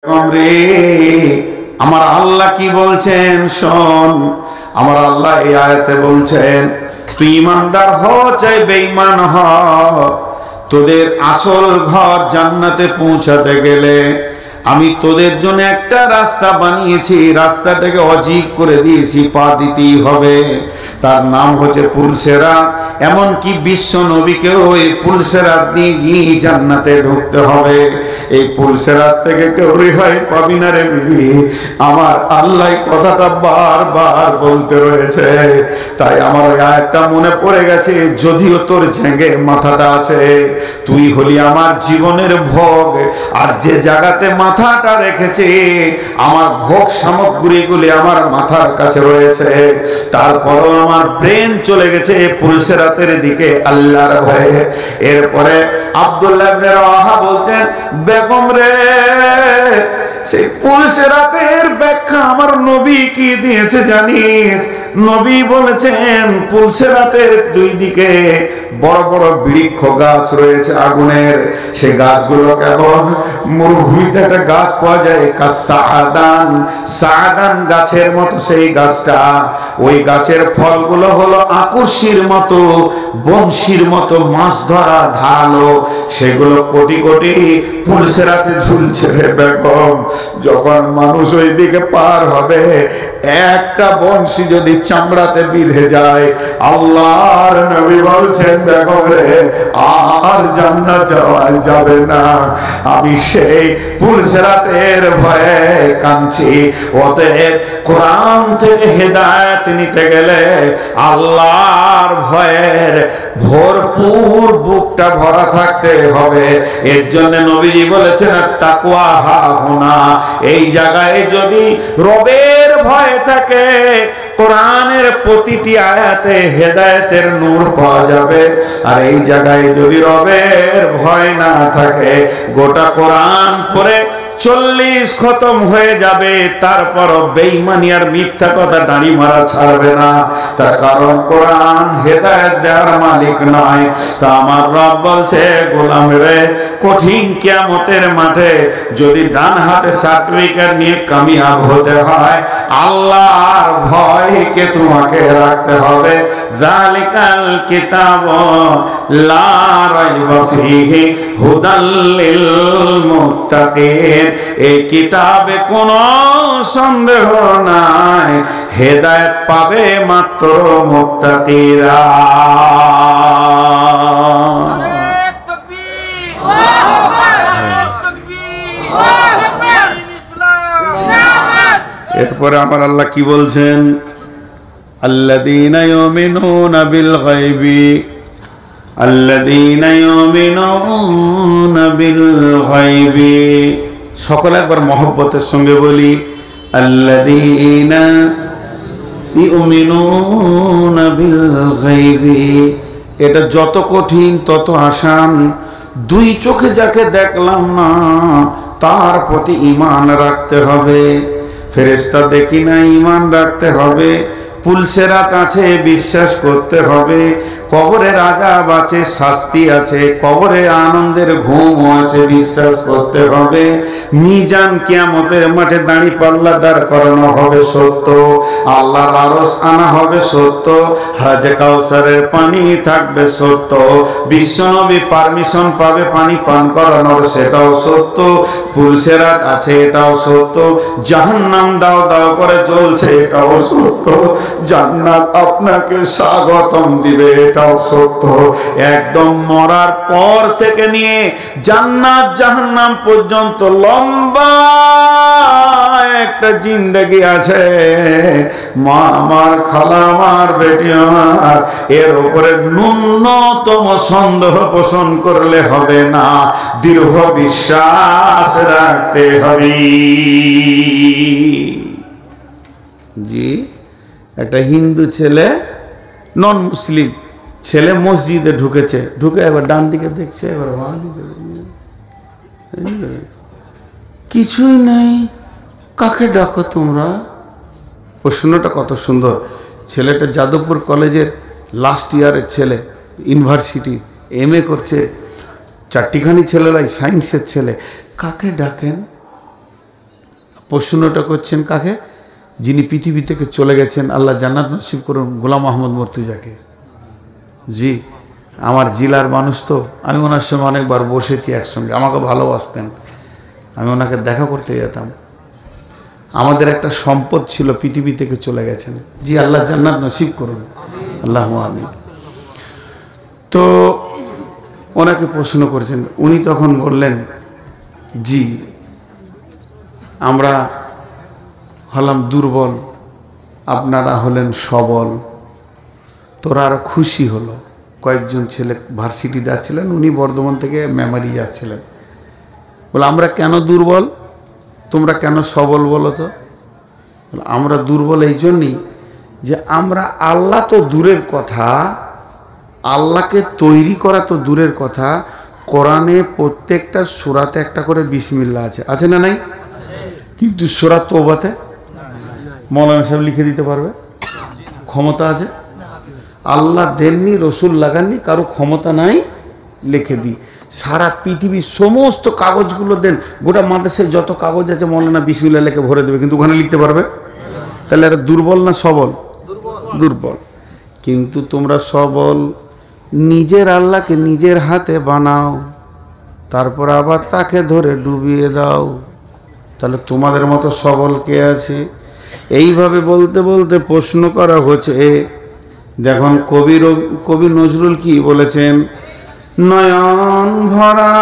রে আমার আল্লাহ কি বলছেন শোন। আমার আল্লাহ এই আয়াতে বলছেন, তুই ইমানদার হ চাই বেঈমান হ, তোদের আসল ঘর জান্নাতে পৌঁছাতে গেলে আমি তোদের জন্য একটা রাস্তা বানিয়েছি, রাস্তাটাকে অজীব করে দিয়েছি, পা দিতেই হবে। তার নাম হচ্ছে পুলসেরাত। এমনকি বিশ্ব নবীকেও এই পুলসেরাত দিয়ে গিয়ে জান্নাতে ঢুকতে হবে। এই পুলসেরাত থেকে কেউ রেহাই পাবি না রে বিবি। আমার আল্লাহ কথাটা বারবার বলতে রয়েছে, তাই আমার ওই আয়াতটা মনে পড়ে গেছে। যদিও তোর ঝেঙ্গে মাথাটা আছে, তুই হলি আমার জীবনের ভোগ, আর যে জায়গাতে মাথাটা রেখেছে আমার ভোগ সামগ্রীগুলি আমার মাথার কাছে রয়েছে, তারপরও আমার ব্রেন চলে গেছে পুলসেরাতের দিকে আল্লাহর ভয়ে। এরপরে আব্দুল্লাহ ইবনে রাওয়াহা বলছেন, বেগম রে সেই পুলসেরাতের ব্যাখ্যা আমার নবী কি দিয়েছে জানিস? নবী বলেছেন পুলসেরাতের দুই দিকে বড় বড় বৃক্ষ গাছ রয়েছে আগুনের। সেই গাছগুলো কেমন? মরুভূমিতে একটা গাছ পাওয়া যায় কাসাদান, সাদান গাছের মতো সেই গাছটা। ওই গাছের ফলগুলো হলো আকর্ষির মতো, বংশীর মতো মাছ ধরা ধারালো। সেগুলো কোটি কোটি পুলসেরাতে ঝুলছে রে বেগম। যখন মানুষ ওই দিকে পার হবে, একটা বংশী যদি চামড়াতে বিঁধে যায়, আল্লাহর নবী বলছেন বেগম রে আর জান্নাত যাওয়া যাবে না। আমি সেই পুলসেরাতের ভয়ে কাঁদছি। অতএব কোরআন থেকে হেদায়েত নিতে গেলে আল্লাহর ভয়ের ভরপুর বুকটা ভরা থাকতে হবে। এর জন্য নবীজি বলেছেন তাকওয়া হাহুনা, এই জায়গায় যদি রবের ভয় থাকে কোরআনের প্রতিটি আয়াতে হেদায়েতের নূর পাওয়া যাবে। আর এই জায়গায় যদি রবের ভয় না থাকে, গোটা কোরআন পড়ে 40 খতম হয়ে যাবে, তারপরও বেঈমানি আর মিথ্যা কথা দাঁড়ি মারা ছাড়বে না। তার কারণ কোরআন হেদায়েত দেওয়ার মালিক নয়। তা আমার রব বলছে, গোলাম রে কঠিন কিয়ামতের মাঠে যদি ডান হাতে সার্টিফিকেট নিয়ে কামিয়াব হতে হয়, আল্লাহর ভয়কে তোমাকে রাখতে হবে। যালিকাল কিতাব লা রাইবা ফীহি হুদাল লিল মুত্তাকিন, এই কিতাবে কোনো সন্দেহ নাই, হেদায়েত পাবে মাত্র মুত্তাকিরা। এরপরে আমার আল্লাহ কি বলছেন? আল্লাযীনা ইউমিনুনা বিল গায়বি, আল্লাযীনা ইউমিনুনা বিল গায়বি। সকলে একবার মহব্বতের সঙ্গে বলি, আল্লাযীনা ইউমিনুনা বিল গায়বি। এটা যত কঠিন তত আসান। দুই চোখে যাকে দেখলাম না তার প্রতি ঈমান রাখতে হবে। ফেরেশতা দেখি না, ঈমান রাখতে হবে। পুলসেরাত আছে, বিশ্বাস করতে হবে। কবরে আযাব আছে, শাস্তি আছে। কবরে আনন্দের ঘুম আছে, বিশ্বাস করতে হবে। মিজান কিয়ামতের মাঠে দাঁড়িয়ে পাল্লা দাঁড় করানো হবে, সত্য। আল্লাহর আরশ আনা হবে, সত্য। হাজে কাউসারের পানি থাকবে, সত্য। বিশ্বনবী পারমিশন পাবে পানি পান করানোর, সেটাও সত্য। পুলসেরাত আছে, এটাও সত্য। জাহান্নাম দাও দাও করে চলছে, এটাও সত্য। জান্নাত আপনাকে স্বাগতম দিবে, এটাও সত্য। একদম মরার পর থেকে নিয়ে জান্নাত জাহান্নাম পর্যন্ত লম্বা একটা জিন্দেগি আছে। মা আমার, খালা আমার, বেটি আমার, এর উপরে ন্যূনতম সন্দেহ পোষণ করলে হবে না, দৃঢ় বিশ্বাস রাখতে হবে। জি, একটা হিন্দু ছেলে, নন মুসলিম ছেলে মসজিদে ঢুকেছে, ঢুকে এবার ডান দিকে দেখছে, এবার বাঁ দিকে, কিছুই নেই। কাকে ডাকো তোমরা? প্রশ্নটা কত সুন্দর। ছেলেটা যাদবপুর কলেজের লাস্ট ইয়ারের ছেলে, ইউনিভার্সিটি MA করছে। চারটিখানি ছেলেরাই সায়েন্সের ছেলে। কাকে ডাকেন? প্রশ্নটা করছেন কাকে? যিনি পৃথিবী থেকে চলে গেছেন, আল্লাহ জান্নাত নসিব করুন, গোলাম আহমদ মর্তুজাকে। জি, আমার জেলার মানুষ তো, আমি ওনার সঙ্গে অনেকবার বসেছি একসঙ্গে, আমাকে ভালোবাসতেন, আমি ওনাকে দেখা করতে যেতাম। আমাদের একটা সম্পদ ছিল, পৃথিবী থেকে চলে গেছেন। জি, আল্লাহ জান্নাত নসিব করুন, আল্লাহ আমিন। তো ওনাকে প্রশ্ন করেছেন, উনি তখন বললেন, জি আমরা হলাম দুর্বল, আপনারা হলেন সবল। তোরা আরো খুশি হলো। কয়েকজন ছেলে ভার্সিটি যাচ্ছিলেন, উনি বর্ধমান থেকে মেমারি যাচ্ছিলেন। বলে আমরা কেন দুর্বল, তোমরা কেন সবল বলো তো? আমরা দুর্বল এই জন্যই যে আমরা, আল্লাহ তো দূরের কথা, আল্লাহকে তৈরি করা তো দূরের কথা, কোরআনে প্রত্যেকটা সূরাতে একটা করে বিসমিল্লাহ আছে, আছে না নাই? কিন্তু সূরা তওবাতে মৌলানা সাহেব লিখে দিতে পারবে? ক্ষমতা আছে? আল্লাহ দেননি, রসুল লাগাননি, কারো ক্ষমতা নাই, লিখে দিই। সারা পৃথিবীর সমস্ত কাগজগুলো দেন, গোটা মাদ্রাসায় যত কাগজ আছে মৌলানা বিসমিল্লাহ লিখে ভরে দেবে, কিন্তু ওখানে লিখতে পারবে? তাহলে এরা দুর্বল না সবল? দুর্বল। কিন্তু তোমরা সবল, নিজের আল্লাহকে নিজের হাতে বানাও, তারপর আবার তাকে ধরে ডুবিয়ে দাও। তাহলে তোমাদের মতো সবল কে আছে? এইভাবে বলতে বলতে প্রশ্ন করা হচ্ছে। দেখুন কবি নজরুল কি বলেছেন, নয়ন ভরা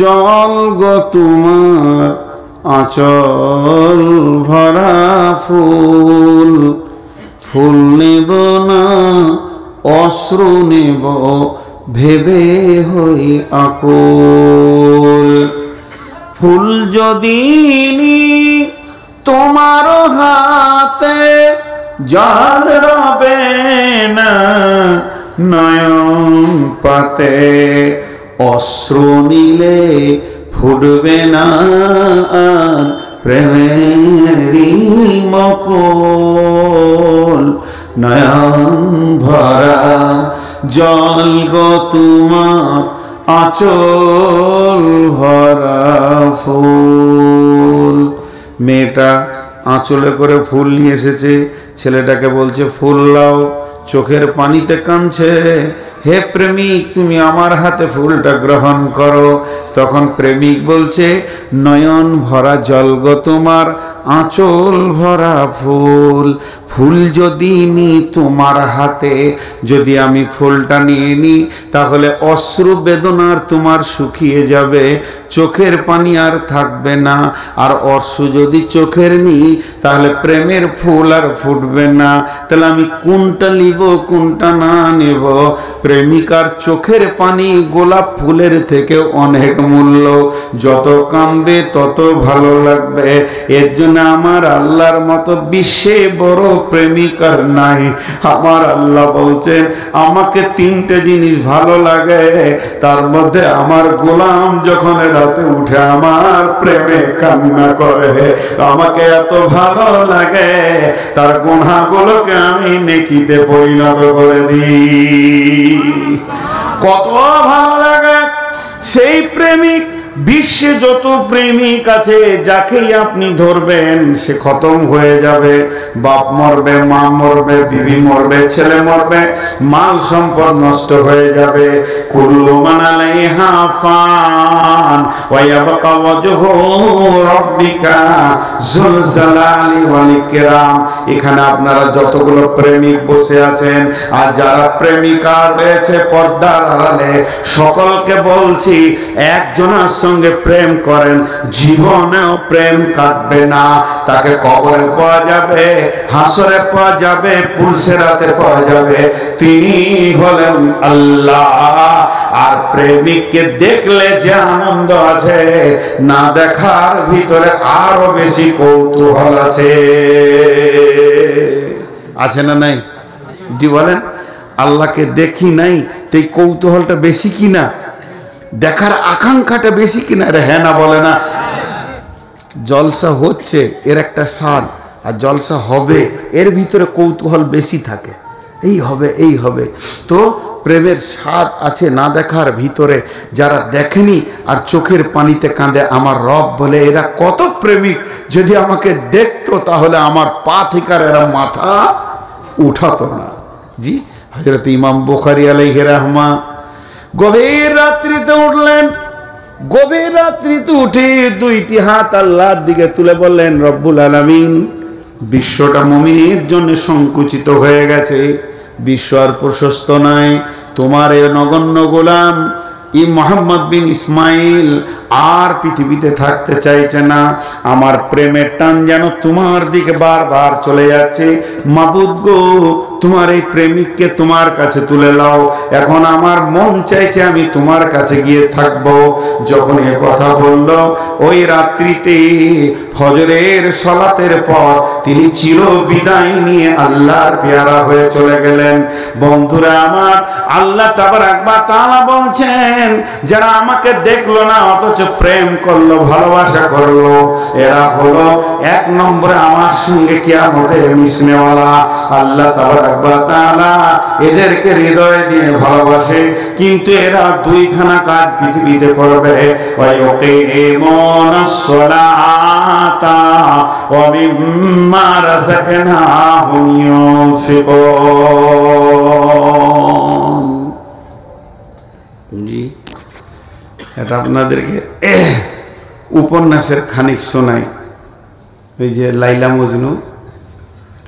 জল গো তোমার, আঁচল ভরা ফুল, ফুল নেব না অশ্রু নেব ভেবে হই আকুল। ফুল যদি তোমার হাতে জল রবে না, নয়ন পাতে অশ্রু নিলে ফুটবে না প্রেমেরই মকল। নয়ন ভরা জল গো তোমার, আঁচল ভরা ফুল। মেয়েটা আঁচলে করে ফুল নিয়ে এসেছে, ছেলেটাকে বলছে ফুল লাও, চোখের পানিতে কাঁদছে, হে প্রেমিক তুমি আমার হাতে ফুলটা গ্রহণ করো। তখন প্রেমিক বলছে, নয়ন ভরা জল গো তোমার, আঁচল ভরা ফুল। ফুল যদি নি তোমার হাতে, যদি আমি ফুলটা নিয়ে নিই, তাহলে অশ্রু বেদনার তোমার শুকিয়ে যাবে, চোখের পানি আর থাকবে না। আর অশ্রু যদি চোখের নিই, তাহলে প্রেমের ফুল আর ফুটবে না। তাহলে আমি কোনটা নিব কোনটা না নেব? প্রেমিকার চোখের পানি গোলাপ ফুলের থেকে অনেক মূল্য, যত কাঁদবে তত ভালো লাগবে। এর জন্য আমার আল্লাহর মতো বিশ্বে বড় প্রেমিকার নাই। আমার আল্লাহ বলছেন, আমাকে তিনটে জিনিস ভালো লাগে, তার মধ্যে আমার গোলাম যখন রাতে উঠে আমার প্রেমে কান্না করে, আমাকে এত ভালো লাগে, তার গুনাহগুলোকে আমি নেকিতে পরিণত করে দিই। কত ভালো লাগে সেই প্রেমিক। বিশ্বে যত প্রেমিক আছে, যাকেই আপনি ধরবেন সে খতম হয়ে যাবে। বাপ মরবে, মা মরবে, বিবি মরবে, ছেলে মরবে, মাল সম্পদ নষ্ট হয়ে যাবে। কুল্লু মান আলাইহা ফান ওয়া ইয়াবকা ওয়াজহু রাব্বিকা যুল জালালি ওয়াল ইকরাম। এখানে আপনারা যতগুলো প্রেমিক বসে আছেন, আর যারা প্রেমিকা রয়েছে পর্দার আড়ালে, সকলকে বলছি, একজনের সঙ্গে প্রেম করেন, জীবনেও প্রেম কাটবে না। তাকে কবরে পাওয়া যাবে, হাসরে পাওয়া যাবে, পুলসেরাতে পাওয়া যাবে। তিনি হলেন আল্লাহ। আর প্রেমিককে দেখলে যে আনন্দ আছে, না দেখার ভিতরে আরো বেশি কৌতূহল আছে। আছে না নাই? জি বলেন। আল্লাহকে দেখি নাই, তাই কৌতূহলটা বেশি কিনা, দেখার আকাঙ্ক্ষাটা বেশি কিনা? রে হ্যাঁ না বলে না? জলসা হচ্ছে এর একটা স্বাদ, আর জলসা হবে এর ভিতরে কৌতূহল বেশি থাকে, এই হবে এই হবে। তো প্রেমের স্বাদ আছে না দেখার ভিতরে, যারা দেখেনি আর চোখের পানিতে কাঁদে। আমার রব বলে এরা কত প্রেমিক, যদি আমাকে দেখতো তাহলে আমার পা থেকে আর এরা মাথা উঠাতো না। জি, হযরত ইমাম বুখারী আলাইহি রাহমা গভীর রাত্রিতে উঠলেন। গভীর রাত্রিতে উঠে দুইটি হাত আল্লাহর দিকে তুলে বললেন, রব্বুল আলামিন, বিশ্বটা মুমিনের জন্য সংকুচিত হয়ে গেছে, বিশ্ব আর প্রশস্ত নয়। তোমার এই নগণ্য গোলাম মোহাম্মদ বিন ইসমাইল আর পৃথিবীতে থাকতে চাইছে না। আমার প্রেমের টান যেন তোমার দিকে বারবার চলে যাচ্ছে। মাবুদ গো, তোমার এই প্রেমিককে তোমার কাছে তুলে নাও। এখন আমার মন চাইছে আমি তোমার কাছে গিয়ে থাকব। যখন এ কথা বলল, ওই রাত্রিতে ফজরের সালাতের পর তিনি চির বিদায় নিয়ে আল্লাহর পেয়ারা হয়ে চলে গেলেন। বন্ধুরা আমার, আল্লাহ তাবারাক ওয়া তাআলা বলছেন, যারা আমাকে দেখলো না অথচ প্রেম করলো, ভালোবাসা করলো, এরা হলো এক নম্বরে আমার সঙ্গে কিয়ামতে মিশনেওয়ালা। আল্লাহ তাবারাক ওয়া তাআলা এদেরকে হৃদয় দিয়ে ভালোবাসে, কিন্তু এরা দুইখানা কাজ পৃথিবীতে করবে, ওয়া ইউকিমুনাস সালাতা ওয়া মিম্মা রাযাকনাহুম ইউনফিকুন। জি, এটা আপনাদেরকে উপন্যাসের খানিক শোনাই। ওই যে লাইলা মজনু,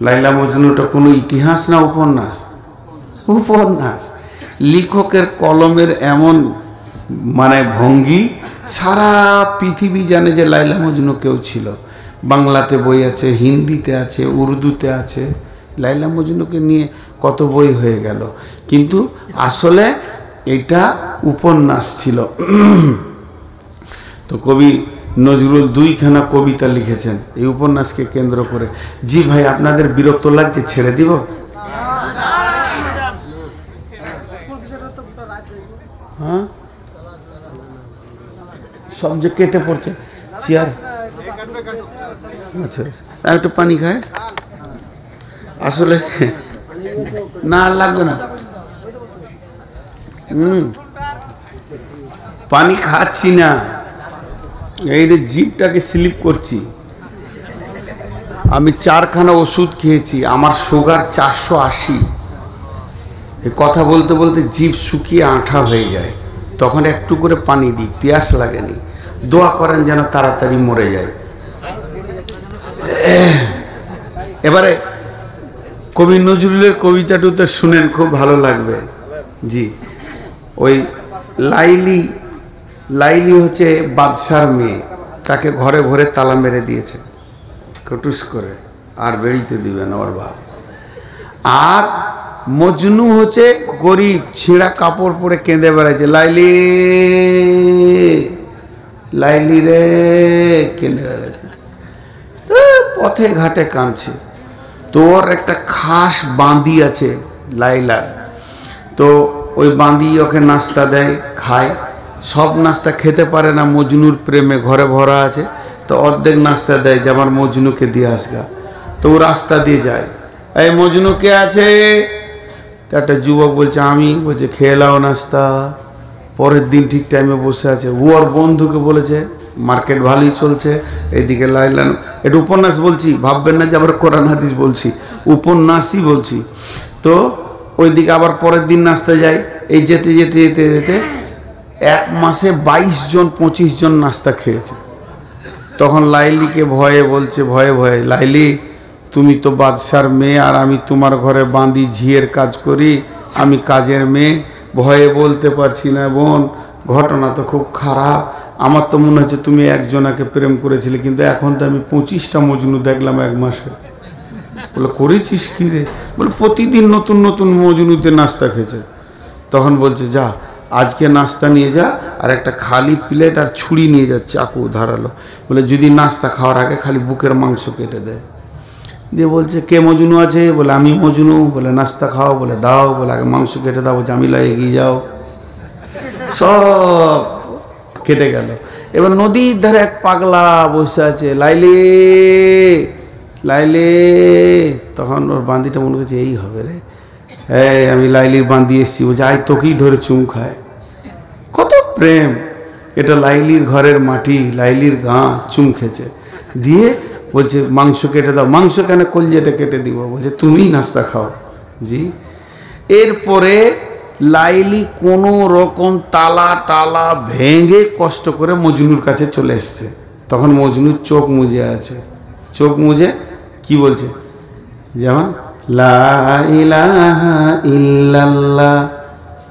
লাইলা মজনুটা কোনো ইতিহাস না উপন্যাস? উপন্যাস। লেখকের কলমের এমন মানে ভঙ্গি, সারা পৃথিবী জানে যে লাইলা মজনু কেউ ছিল। বাংলাতে বই আছে, হিন্দিতে আছে, উর্দুতে আছে। লাইলা মজনুকে নিয়ে কত বই হয়ে গেল, কিন্তু আসলে এটা উপন্যাস ছিল। তো কবি নজরুল দুইখানা কবিতা লিখেছেন এই উপন্যাসকে কেন্দ্র করে। জি ভাই, আপনাদের বিরক্ত লাগছে? ছেড়ে দিব? হ্যাঁ, সব যে কেটে পড়ছে চেয়ার। আচ্ছা, একটু পানি খায়? আসলে না, আর লাগবে না। পানি খাচ্ছি না, এই যে জিভটাকে স্লিপ করছি। আমি 4খানা ওষুধ খেয়েছি, আমার সুগার 480। এই কথা বলতে বলতে জিভ শুকিয়ে আঠা হয়ে যায়, তখন একটু করে পানি দিই, পিয়াস লাগেনি। দোয়া করেন যেন তাড়াতাড়ি মরে যায়। এবারে কবি নজরুলের কবিতাটুতে শুনেন, খুব ভালো লাগবে। জি, ওই লাইলি, লাইলি হচ্ছে বাদশার মেয়ে, তাকে ঘরে ঘরে তালা মেরে দিয়েছে কটুস করে, আর বেরিতে দিবে না ওর বাপ। আর মজনু হচ্ছে গরিব, ছিঁড়া কাপড় পরে কেঁদে বেড়াচ্ছে, লাইলি লাইলি রে, কেঁদে বেড়াচ্ছে, পথে ঘাটে কাঁদছে। তোর একটা খাস বাঁধি আছে লাইলার, তো ওই বাঁধি ওকে নাস্তা দেয়, খায়। সব নাস্তা খেতে পারে না, মজনুর প্রেমে ঘরে ভরা আছে, তো অর্ধেক নাস্তা দেয় যে আমার মজনুকে দিয়ে আসগা। তো ও রাস্তা দিয়ে যায়, এই মজনু কে আছে? তো একটা যুবক বলছে আমি। বলছে খেয়ে লাও নাস্তা। পরের দিন ঠিক টাইমে বসে আছে। ও ওর বন্ধুকে বলেছে, মার্কেট ভালোই চলছে, এইদিকে লাইলা। এটা উপন্যাস বলছি, ভাববেন না যে আবার কোরআন হাদিস বলছি, উপন্যাসই বলছি। তো ওইদিকে আবার পরের দিন নাস্তা যায়। এই যেতে যেতে যেতে যেতে 1 মাসে 22 জন 25 জন নাস্তা খেয়েছে। তখন লাইলিকে ভয়ে বলছে, ভয়ে ভয়ে, লাইলি তুমি তো বাদশার মেয়ে, আর আমি তোমার ঘরে বাঁধি, ঝিয়ের কাজ করি, আমি কাজের মেয়ে, ভয়ে বলতে পারছি না বোন, ঘটনা তো খুব খারাপ। আমার তো মনে হচ্ছে তুমি একজনাকে প্রেম করেছিলে, কিন্তু এখন তো আমি 25টা মজনু দেখলাম 1 মাসে। বলে করেছিস কি রে? বলে প্রতিদিন নতুন নতুন মজনুতে নাস্তা খেয়েছে। তখন বলছে যা, আজকে নাস্তা নিয়ে যা, আর একটা খালি প্লেট আর ছুরি নিয়ে যা, চাকু ধারালো। বলে যদি নাস্তা খাওয়ার আগে খালি বুকের মাংস কেটে দেয়। দিয়ে বলছে কে মজনু আছে? বলে আমি মজনু। বলে নাস্তা খাও? বলে দাও। বলে আগে মাংস কেটে দাও। জামিলা এগিয়ে যাও। সব কেটে গেল। এবার নদীর ধারে এক পাগলা বসে আছে, লাইলি লাইলি। তখন ওর বান্দিটা মনে করছে এই হবে রে, এই আমি লাইলির বাঁধি এসেছি, বলছে আয় তোকেই ধরে চুম খায়। কত প্রেম! এটা লাইলির ঘরের মাটি, লাইলির গা, চুম খেছে। দিয়ে বলছে মাংস কেটে দাও। মাংস কেন, কলজেটা কেটে দিব। বলছে তুমিই নাস্তা খাও। জি। এরপরে লাইলি কোনো রকম তালা টালা ভেঙে কষ্ট করে মজনুর কাছে চলে এসছে। তখন মজনুর চোখ মুজে আছে। চোখ মুজে কি বলছে? যেমন লা ইলাহা ইল্লাল্লাহ।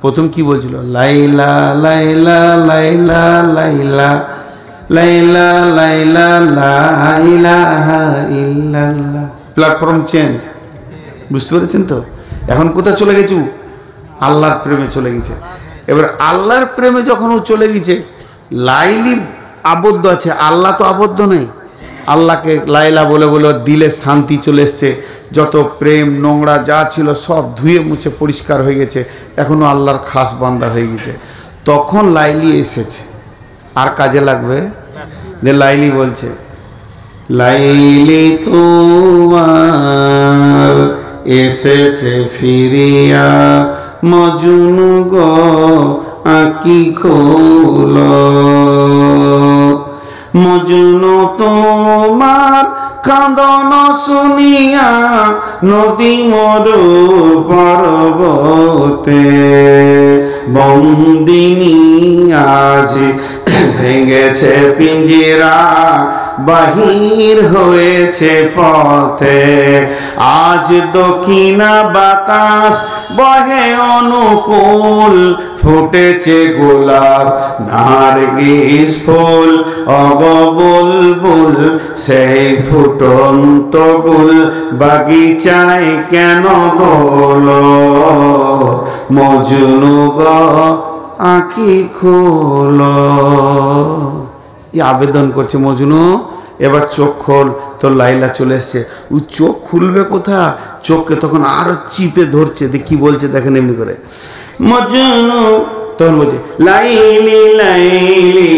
প্রথম কি বলছিল? লাইলা লাইলা লাইলা লাইলা লাইলা লাইলা লা ইলাহা ইল্লাল্লাহ। প্ল্যাটফর্ম চেঞ্জ, বুঝতে পেরেছেন তো? এখন কোথায় চলে গেছু? আল্লাহর প্রেমে চলে গেছে। এবার আল্লাহর প্রেমে যখন ও চলে গেছে, লাইলি আবদ্ধ আছে, আল্লাহ তো আবদ্ধ নেই। আল্লাহকে লাইলা বলে বলে ওর দিলে শান্তি চলে এসছে। যত প্রেম নোংরা যা ছিল সব ধুয়ে মুছে পরিষ্কার হয়ে গেছে। এখনও আল্লাহর খাস বান্দা হয়ে গেছে। তখন লাইলি এসেছে। আর কাজে লাগবে? যে লাইলি বলছে, লাইলি তোমার এসেছে ফিরিয়া, মজনু গো আঁকি খোলো। মজনু তোমার কাঁদন শুনিয়া, নদী মরু পর্বতে, বন্দিনী আজ ভেঙেছে পিঞ্জিরা, বাহির হয়েছে পথে। আজ দক্ষিণা বাতাস বহে অনুকূল, ফুটেছে গোলাপ নারগিস ফুল, অগ বুলবুল সেই ফুটন্ত গুল, বাগিচায় কেন দোলো, মজনু গো আঁখি খোলো। এই আবেদন করছে মজনু, এবার চোখ খোল। তো লাইলা চলে এসছে। ও চোখ খুলবে কোথা? চোখকে তখন আরো চিপে ধরছে। কি বলছে দেখেন এমনি করে, মজনু তখন বলছে, লাইলি লাইলি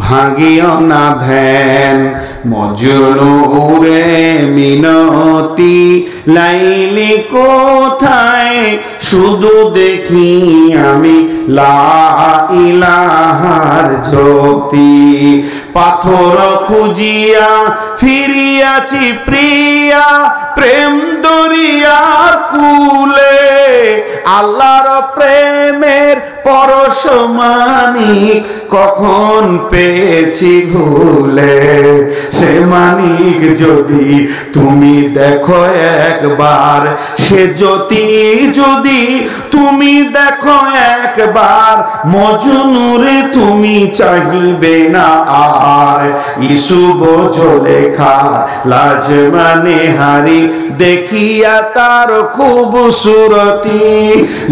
ভাঙিও না ধ্যান, মজনু রে মিনতি, লাইলি কোথায় শুধু দেখি আমি লা ইলাহার জ্যোতি। পাথর খুঁজিয়া ফিরিয়াছি প্রিয়া, প্রেম দরিয়ার কুলে, আল্লাহর প্রেমের পরশমানিক কখন পেয়েছি ভুলে। সে মানিক যদি তুমি দেখো একবার, সে জ্যোতি যদি তুমি দেখো একবার, মজনুরে তুমি চাহিবে না আর। ইসুব জলেখা লাজ মানে হারি, দেখিয়া তার খুবসুরতি,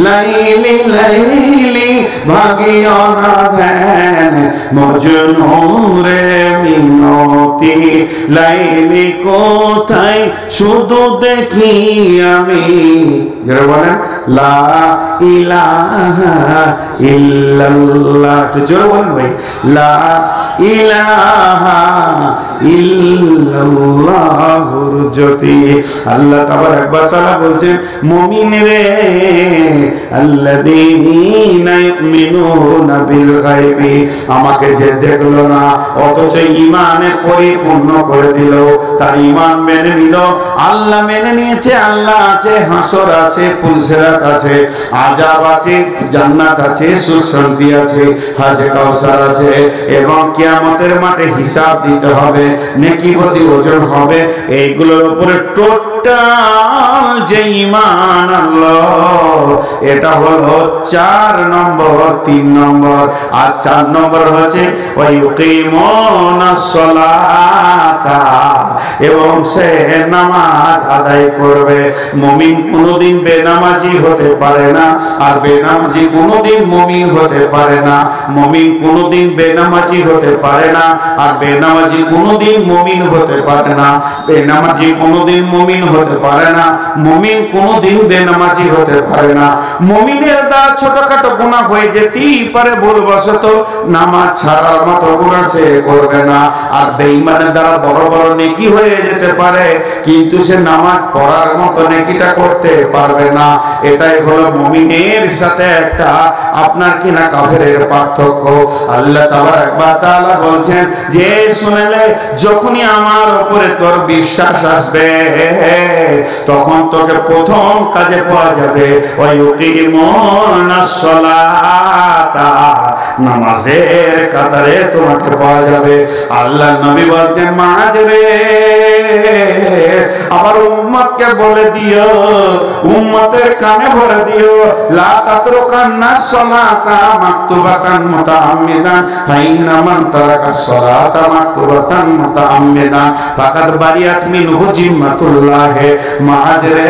লাইলি লাইলি ভাগিও না ধ্যান, মজনুরে মিনতি, লাইলি কোথায় শুধু দেখি আমি। যারা বলেন লা ইলাহা ইল্লাল্লাহ, একটু জোরে বলেন ভাই, লা ইলাহা ইল্লাল্লাহুর জ্যোতি। আল্লাহ তাবারক ওয়া তাআলা বলছেন, মুমিন রে আল্লাযীনা ইউমিনুনা বিল গায়বি, আমাকে যে দেখলো না অথচ ঈমানে পরিপূর্ণ করে দিল, তার ঈমান মেনে নিল। আল্লাহ মেনে নিয়েছে, আল্লাহ আছে, হাসর আছে, পুলসিরাত আছে, আযাব আছে, জান্নাত আছে, সুশান্তি আছে, হাজে কাউসার আছে, এবং কিয়ামতের মাঠে হিসাব দিতে হবে, নেকি প্রতি ওজন হবে। এইগুলোর উপরে টোটাল যে ঈমান আল্লাহ, এটা হলো 4 নম্বর, 3 নম্বর। আর 4 নম্বর হচ্ছে ওয়ায়ুকিমুনাস সালাতা, এবং সে নামাজ আদায় করবে। মুমিন কোনোদিন বেনামাজি হতে পারে না, আর বেনামাজি কোনোদিন মুমিন হতে পারে না। মুমিন কোনোদিন বেনামাজি হতে পারে না, আর বেনামাজি কোনোদিন মুমিন হতে পারে না। বেনামাজি কোনোদিন মুমিন হতে পারে না। মুমিন কোনোদিন বেনামাজি হতে পারে না। মুমিনের দ্বারা ছোটখাটো গুনাহ হয়ে যেতেই পারে, ভুলবশত নামাজ ছাড়ার মতো গুনাহ সে করবে না। আর বেঈমানের দ্বারা বড় বড় নেকি হয়ে যেতে পারে, কিন্তু সে নামাজ পড়ার মতো নেকিটা করতে পারবে না। এটাই হলো মুমিনের সাথে একটা আপনার কিনা কাফেরের পার্থক্য। আল্লাহ তাআলা বলছেন যে শুনেলে যখনই আমার উপরে তোর বিশ্বাস আসবে তখন তোকে প্রথম কাজে পাওয়া যাবে ওয়ায়ুকিমুনাস সালাতা, নামাজের কাতারে তোমাকে পাওয়া যাবে। আল্লাহ নবী বলছেন মাঝরে আমার উম্মতকে বলে দিও, উম্মতের কানে ভরে দিও, লা তাতরুকান্নাস সালাতা মাকতুবাতান মুতাআম্মিদান ফাইন্না মান তারাকাস সালাতা মাকতুবাতান মুতাআম্মিদান ফাকাদ বারিয়াত মিনহু জিম্মাতুল্লাহ। মাঝরে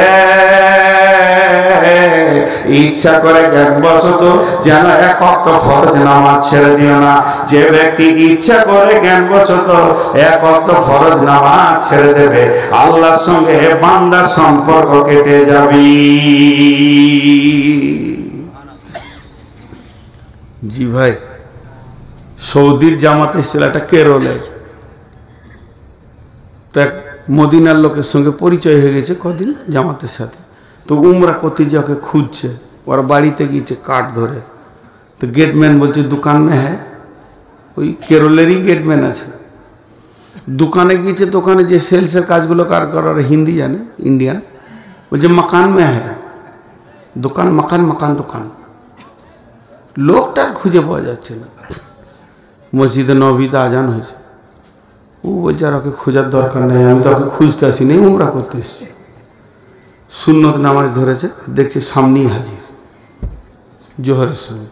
ইচ্ছা করে জ্ঞানবশত যেন এক ওয়াক্ত ফরজ নামাজ ছেড়ে দিও না। যে ব্যক্তি ইচ্ছা করে জ্ঞানবশত এক ওয়াক্ত ফরজ নামাজ ছেড়ে দেবে, আল্লাহর সঙ্গে বান্দার সম্পর্ক কেটে যাবে। জি ভাই, সৌদির জামাত এসেছিল একটা কেরলের, তো মদিনার লোকের সঙ্গে পরিচয় হয়ে গেছে কদিন জামাতের সাথে। তো উমরা করতে যে ওকে খুঁজছে, ওরা বাড়িতে গিয়েছে কাঠ ধরে। তো গেটম্যান বলছে দোকান মে হ্যাঁ, ওই কেরলেরই গেটম্যান আছে। দোকানে গিয়েছে, দোকানে যে সেলসের কাজগুলো কার করার হিন্দি জানে, ইন্ডিয়ান, বলছে মকান মে হ্যাঁ, দোকান মকান মকান দোকান। লোকটার খুঁজে পাওয়া যাচ্ছে না। মসজিদে নবীতে আজান হয়েছে, ও বলছে আর ওকে খোঁজার দরকার নেই, আমি তো ওকে খুঁজতে আসিনি, উমরা করতে এসেছি। সুন্নত নামাজ ধরেছে, দেখছে সামনেই হাজির জোহরের সময়।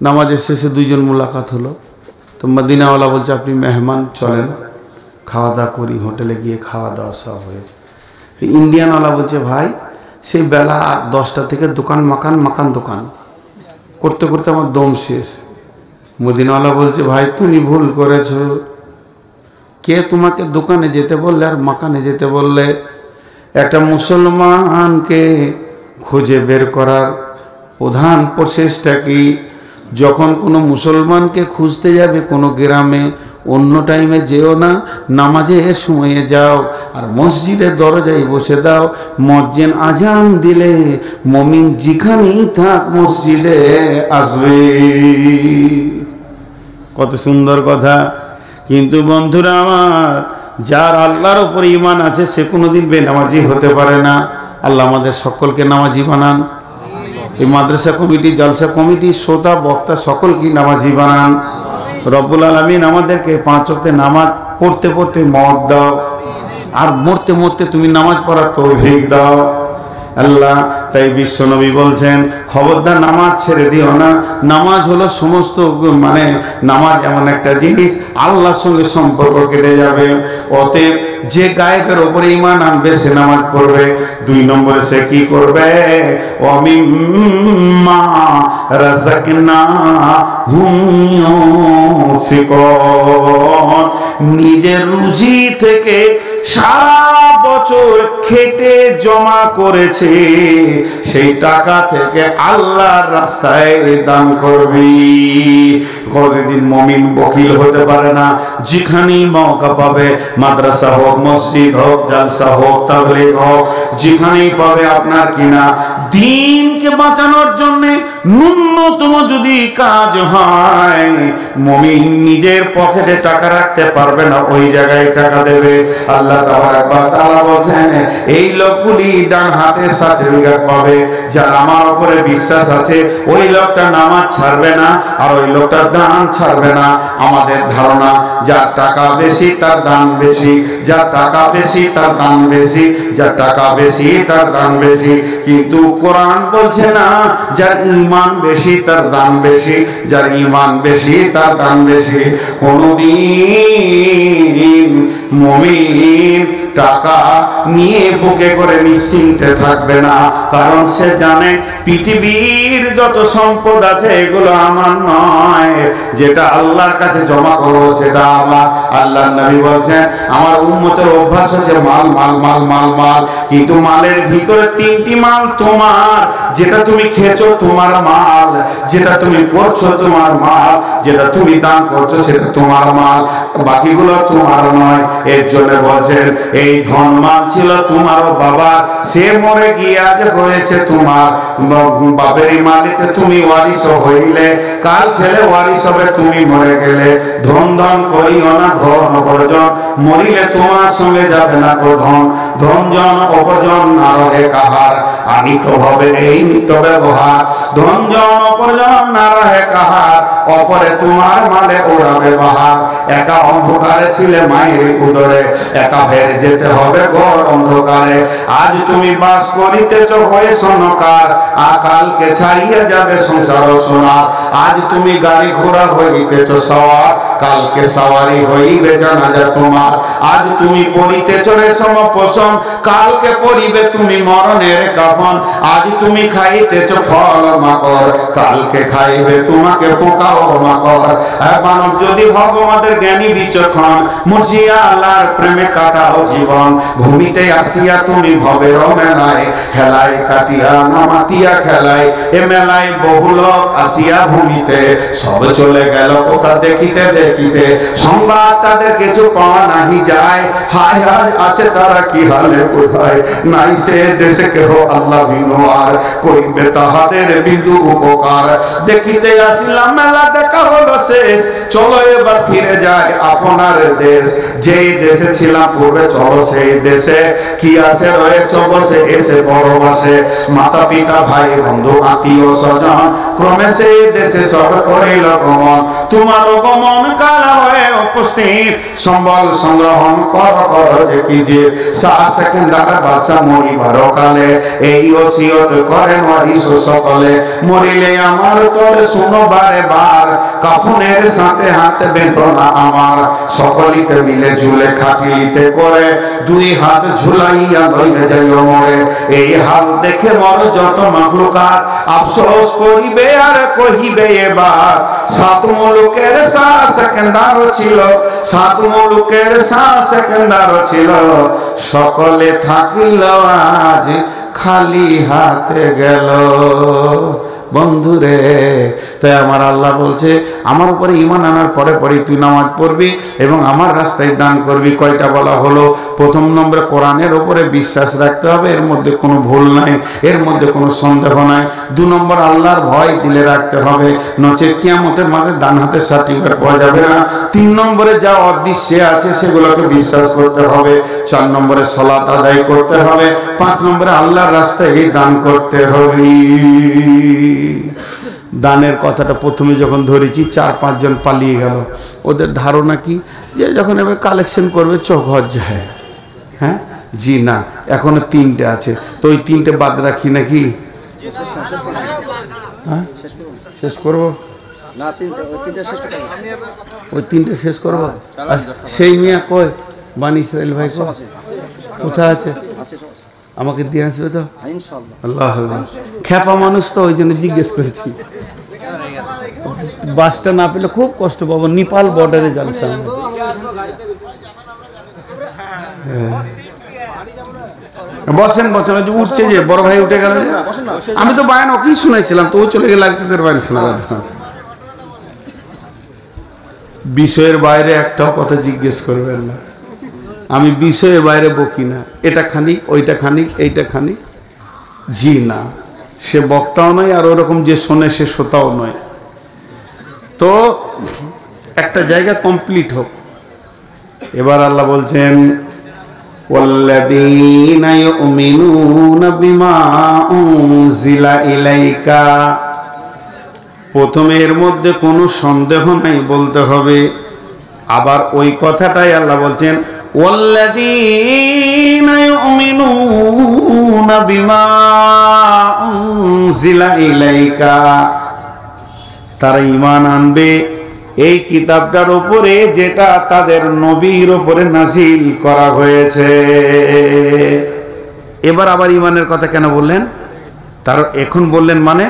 নামাজের শেষে দুইজন মোলাকাত হলো। তো মদিনাওয়ালা বলছে আপনি মেহমান, চলেন খাওয়া দাওয়া করি। হোটেলে গিয়ে খাওয়া দাওয়া সব হয়েছে। ইন্ডিয়ানওয়ালা বলছে ভাই সেই বেলা 10টা থেকে দোকান মাকান মাকান দোকান করতে করতে আমার দম শেষ। মদিনাওয়ালা বলছে ভাই তুমি ভুল করেছো, কে তোমাকে দোকানে যেতে বললে আর মাকানে যেতে বললে? একটা মুসলমানকে খুঁজে বের করার প্রধান প্রচেষ্টা কি? যখন কোনো মুসলমানকে খুঁজতে যাবে কোনো গ্রামে, অন্য টাইমে যেও না, নামাজের সময়ে যাও আর মসজিদের দরজায় বসে দাও। মুয়াজ্জিন আজান দিলে মুমিন যেখানেই থাক মসজিদে আসবে। কত সুন্দর কথা। কিন্তু বন্ধুরা আমার, যার আল্লাহর উপর ঈমান আছে সে কোনোদিন বেনামাজি হতে পারে না। আল্লাহ আমাদের সকলকে নামাজি বানান। এই মাদ্রাসা কমিটি, জলসা কমিটি, শ্রোতা বক্তা সকলকে নামাজি বানান। রব্বুল আলামিন আমাদেরকে 5 ওয়াক্তে নামাজ পড়তে পড়তে মওত দাও, আর মরতে মরতে তুমি নামাজ পড়ার তৌফিক দাও আল্লাহ। তাই বিশ্বনবী বলছেন খবরদার নামাজ ছেড়ে দিও না। নামাজ হলো সমস্ত, মানে নামাজ এমন একটা জিনিস আল্লাহর সঙ্গে সম্পর্ক কেটে যাবে। অতএব যে গায়েবের উপরে ঈমান আনবে সে নামাজ পড়বে। 2 নম্বরে সে কি করবে? ওয়ামিম্মা রাযাকনাহুম ইউনফিকুন, নিজের রুজি থেকে সারা বছর খেটে জমা করেছে সেই টাকা থেকে আল্লাহর রাস্তায় দান করবি। কোনদিন মুমিন বখিল হতে পারে না। যেখানেই মওকা পাবে, মাদ্রাসা হোক, মসজিদ হোক, জালসা হোক, তাবলীগ হোক, যেখানেই পাবে আপনার কিনা দ্বীনকে বাঁচানোর জন্য ন্যূনতম যদি কাজ হয়, মুমিন নিজের পকেটে টাকা রাখতে পারবে না, ওই জায়গায় টাকা দেবে। আল্লাহ তাআলা বলেন এই লোকগুলি ডান হাতে সার্টিফিকেট পাবে। যার আমার উপরে বিশ্বাস আছে ওই লোকটা নামাজ ছাড়বে না, আর ওই লোকটা দান ছাড়বে না। আমাদের ধারণা যার টাকা বেশি তার দান বেশি, যার টাকা বেশি তার দান বেশি, যার টাকা বেশি তার দান বেশি। কিন্তু কোরআন বলছে না, যার ঈমান বেশি তার দান বেশি, যার ঈমান বেশি তার দান বেশি। কোনদিন মুমিন টাকা নিয়ে বুকে করে নিশ্চিন্তে থাকবে না, কারণ সে জানে পৃথিবীর যত সম্পদ আছে এগুলো আমার নয়, যেটা আল্লাহর কাছে জমা করবো সেটা আমার। আল্লাহর নবী বলছেন আমার উম্মতের অভ্যাস হচ্ছে মাল মাল মাল মাল মাল, কিন্তু মালের ভিতরে তিনটি মাল তোমার, যেটা তুমি খেয়েছো তোমার মাল, যেটা তুমি পড়ছো তোমার মাল, যেটা তুমি দান করছো সেটা তোমার মাল, বাকিগুলো তোমার নয়। এর জন্য বলছেন এই ধন মাল ছিল তোমারও বাবা, সে মরে গিয়ে আজ হয়েছে তোমার, তোমার বাপেরই মালিতে তুমি ওয়ারিস হইলে, কাল ছেলে ওয়ারিস হবে তুমি মরে গেলে। ধন ধন করিও না ধন অপরজন, মরিলে তোমার সঙ্গে যাবে না কো ধন। ধন জন অপরজন না রহে কাহার, আনিত হবে এই নিত ব্যবহার। ধন জন অপরজন না রহে কাহার, অপরে তোমার মালে ওড়াবে বাহার। একা অন্ধকারে ছিলে মায়ের উদরে, একা ফের যেতে হবে ঘর অন্ধকারে। আজ তুমি বাস করিতেছ হয়ে সোনকার, আকালকে ছাড়িয়ে যাবে সংসার সোনার। আজ তুমি গাড়ি ঘোড়া হইতেছ সওয়ার, কালকে সওয়ারি হইবে জানাজা তোমার। আজ তুমি পরিতেছ রেশম পোষণ, কালকে পরিবে তুমি মরণের কাফন। আজ তুমি খাইতেছ ফল মাকড়, কালকে খাইবে তোমাকে পোকা ও মাকড়। মানব যদি হব আমাদের জ্ঞানী বিচক্ষণ, মুজিয়া আল্লাহর প্রেমে কাটাও জীবন। ভূমিতে আসিয়া তুমি ভবের মেলায়, হেলায় কাটিয়া নামাতিয়া খেলায়। এ মেলায় বহু লোক আসিয়া ভূমিতে, সব চলে গেল কোথা দেখিতে দেখিতে। সংবাদ তাদের কিছু পাওয়া নাহি যায়, হায় হায় আছে তারা কি হালে কোথায়। নাই সে দেশে কেহ আল্লাহ ভিন্ন আর, করিবে তাহাদের বিন্দু উপকার। দেখিতে আসিলাম মেলা দেখা হলো শেষ, চলো এবার ফিরে যায় আপনার দেশ। যেই দেশে ছিলাম পূর্বে চলো সেই দেশে, কি আছে রয়েছ বসে এসে পরবাসে। মাতা পিতা ভাই বন্ধু আত্মীয় স্বজন, ক্রমে সেই দেশে সব করিল গমন। তোমার গমন কাল হয়ে উপস্থিত, সম্বল সংগ্রহণ কর কর যে কি যে। শাহ সেকেন্দার বাদশা মরিবার কালে, এই ওসিয়ত করেন ওয়ারিস সকলে। মরিলে আমার তোরে শুনো বারে বার, কাফনের সাথে হাত বেঁধো না আমার। সকলিতে মিলে ঝুলে খাটিলিতে করে, দুই হাত ঝুলাইয়া লইয়া যাইও মরে। এই হাল দেখে মর যত মাখলুকাত, আফসোস করিবে আর কহিবে এবার। সাত মুলুকের শাহ সেকেন্দার ছিল, সাত মুলুকের শাহ সেকেন্দার ছিল। সকলে থাকিল আজ খালি হাতে গেল। বন্ধুরে, তাই আমার আল্লাহ বলছে আমার উপরে ঈমান আনার পরে পরে তুই নামাজ পড়বি এবং আমার রাস্তায় দান করবি। কয়টা বলা হলো? প্রথম নম্বরে কোরআনের উপরে বিশ্বাস রাখতে হবে, এর মধ্যে কোনো ভুল নাই, এর মধ্যে কোনো সন্দেহ নাই। 2 নম্বর আল্লাহর ভয় দিলে রাখতে হবে, নচেত কিয়ামতের মাঠে ডান হাতে সার্টিফিকেট পাওয়া যাবে না। 3 নম্বরে যা অদৃশ্যে আছে সেগুলোকে বিশ্বাস করতে হবে। 4 নম্বরে সালাত আদায় করতে হবে। 5 নম্বরে আল্লাহর রাস্তায় দান করতে হবে। দানের কথাটা প্রথমে যখন ধরেছি 4-5 জন পালিয়ে গেল। ওদের ধারণা কি যে যখন এবার কালেকশন করবে চোখ যায়। হ্যাঁ জি না, এখনো 3টে আছে, তো ওই 3টে বাদ রাখি নাকি? হ্যাঁ শেষ করবো না, ওই 3টে শেষ করবো। সেই মিয়া কই? বানি ইসরাইল ভাই কোথায় আছে? আমাকে দিয়ে আসবে তো? আল্লাহ খেপা মানুষ তো, ওই জন্য জিজ্ঞেস করেছি। বাসটা না পেলে খুব কষ্ট পাবো। নেপাল বর্ডারে যাচ্ছে। বসেন বসেন, উঠছে যে বড় ভাই উঠে গেল। আমি তো বায়ান ওকেই শুনেছিলাম, তো ও চলে গেলে আর কি করে বায়ান শোনা গেল। বিষয়ের বাইরে একটাও কথা জিজ্ঞেস করবেন না। আমি বিষয়ের বাইরে বকি না। এটা খানিক, ওইটা খানিক, এইটা খানিক, জি না। সে বক্তাও নয়, আর ওরকম যে শোনে সে শ্রোতাও নয়। তো একটা জায়গা কমপ্লিট হোক। এবার আল্লাহ বলছেন ওয়াল্লাযীনা ইউমিনুনা বিমা উনজিলা ইলাইকা। প্রথমে এর মধ্যে কোনো সন্দেহ নাই বলতে হবে। আবার ওই কথাটাই আল্লাহ বলছেন ওয়াল্লাযীনা ইউমিনুনা বিমা উনজিলা ইলাইকা। তারা ঈমান আনবে এই কিতাবটার উপরে যেটা তাদের নবীর উপরে নাজিল করা হয়েছে। এবার আবার ইমানের কথা কেন বললেন? তার এখন বললেন মানে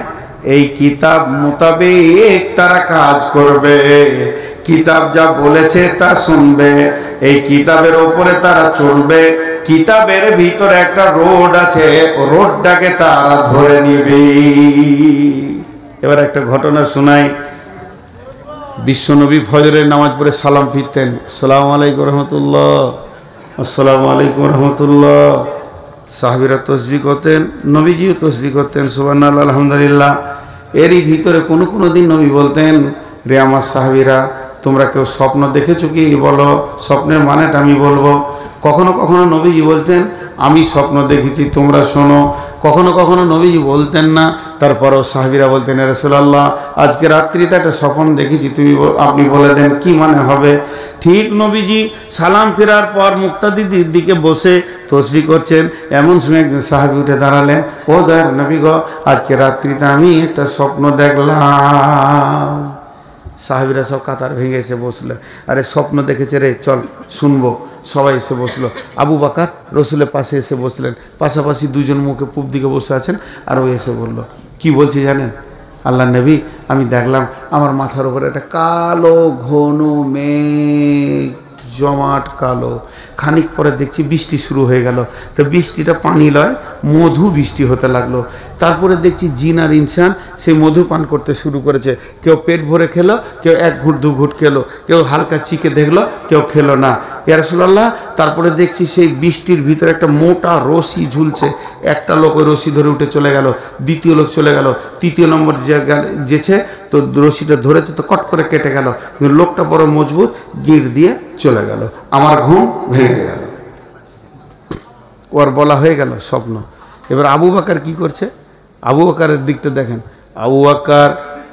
এই কিতাব মোতাবেক তারা কাজ করবে, কিতাব যা বলেছে তা শুনবে, এই কিতাবের উপরে তারা চলবে। কিতাবের ভিতরে একটা রোড আছে, রোডটাকে তারা ধরে নিবে। এবার একটা ঘটনা শোনাই। বিশ্বনবী ফজরের নামাজ পড়ে সালাম ফিরতেন, আসসালামু আলাইকুম রহমতুল্লাহ, আসসালামু আলাইকুম রহমতুল্লাহ। সাহাবীরা তসবিহ করতেন, নবীজিও তসবিহ করতেন, সুবহানাল্লাহ আলহামদুলিল্লাহ। এরই ভিতরে কোনো দিন নবী বলতেন, রে আমার সাহাবীরা, তোমরা কেউ স্বপ্ন দেখেছো কি? বলো, স্বপ্নের মানেটা আমি বলবো। কখনো কখনো নবীজি বলতেন, আমি স্বপ্ন দেখেছি, তোমরা শোনো। কখনো কখনো নবীজি বলতেন না, তারপরেও সাহাবীরা বলতেন, ইয়া রাসূলুল্লাহ, আজকে রাত্রিতে একটা স্বপ্ন দেখেছি, আপনি বলে দেন কি মানে হবে। ঠিক নবীজি সালাম ফেরার পর মুক্তাদির দিকে বসে তসবিহ করছেন, এমন সময় একজন সাহাবী উঠে দাঁড়ালেন, ও দয়ার নবী গো, আজকে রাত্রিতে আমি একটা স্বপ্ন দেখলাম। সাহাবীরা সব কাতার ভেঙে এসে বসলো, আরে স্বপ্ন দেখেছে রে, চল শুনবো। সবাই এসে বসলো। আবু বকর রসুলের পাশে এসে বসলেন, পাশাপাশি দুজন মুখে পূব দিকে বসে আছেন। আর ও এসে বলল, কি বলছি জানেন? আল্লাহ নবী, আমি দেখলাম আমার মাথার উপরে একটা কালো ঘন মেঘ, জমাট কালো। খানিক পরে দেখছি বৃষ্টি শুরু হয়ে গেল। তো বৃষ্টিটা পানি লয়, মধু বৃষ্টি হতে লাগলো। তারপরে দেখছি জিন আর ইনসান সেই মধু পান করতে শুরু করেছে। কেউ পেট ভরে খেলো, কেউ এক ঘুট দু ঘুট খেলো, কেউ হালকা চিকে দেখলো, কেউ খেলো না। ইয়া রাসূলুল্লাহ, তারপরে দেখছি সেই বৃষ্টির ভিতরে একটা মোটা রশি ঝুলছে। একটা লোক ওই রশি ধরে উঠে চলে গেল, দ্বিতীয় লোক চলে গেল, তৃতীয় নম্বর যেছে তো রশিটা ধরেছে, তো কট করে কেটে গেল। কিন্তু লোকটা বড় মজবুত, গিঁট দিয়ে চলে গেল। আমার ঘুম ভেঙে গেল। ওর বলা হয়ে গেল স্বপ্ন। এবার আবু বকর কি করছে? আবু বকরের দিকটা দেখেন। আবু বকর